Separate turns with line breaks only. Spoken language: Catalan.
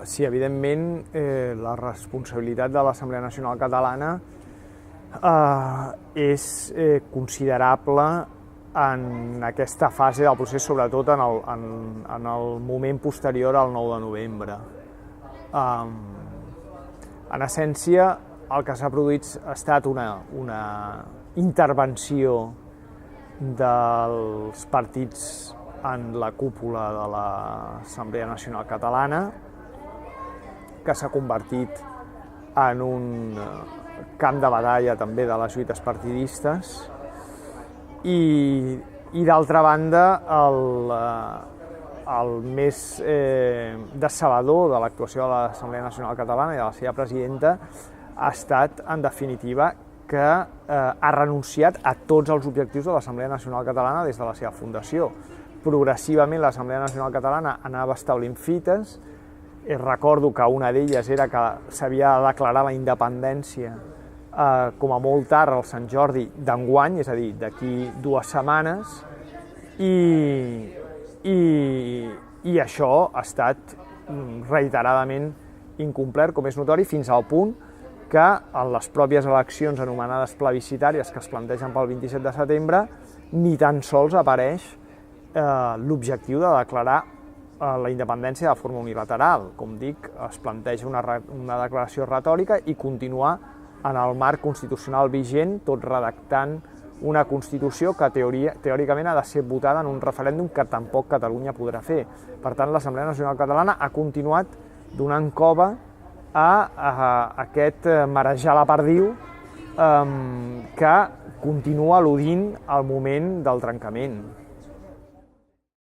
Sí, evidentment, la responsabilitat de l'Assemblea Nacional Catalana és considerable en aquesta fase del procés, sobretot en el moment posterior al 9 de novembre. En essència, el que s'ha produït ha estat una intervenció dels partits en la cúpula de l'Assemblea Nacional Catalana, que s'ha convertit en un camp de batalla també de les lluites partidistes, i d'altra banda el més decebedor de l'actuació de l'Assemblea Nacional Catalana i de la seva presidenta ha estat, en definitiva, que ha renunciat a tots els objectius de l'Assemblea Nacional Catalana des de la seva fundació. Progressivament l'Assemblea Nacional Catalana anava establint fites. Recordo que una d'elles era que s'havia de declarar la independència com a molt tard al Sant Jordi d'enguany, és a dir, d'aquí 2 setmanes, i això ha estat reiteradament incomplert, com és notori, fins al punt que en les pròpies eleccions anomenades plebiscitàries que es plantegen pel 27 de setembre ni tan sols apareix l'objectiu de declarar la independència de forma unilateral. Com dic, es planteja una declaració retòrica i continuar en el marc constitucional vigent, tot redactant una Constitució que teòricament ha de ser votada en un referèndum que tampoc Catalunya podrà fer. Per tant, l'Assemblea Nacional Catalana ha continuat donant cova a aquest marejar la perdiu que continua eludint el moment del trencament.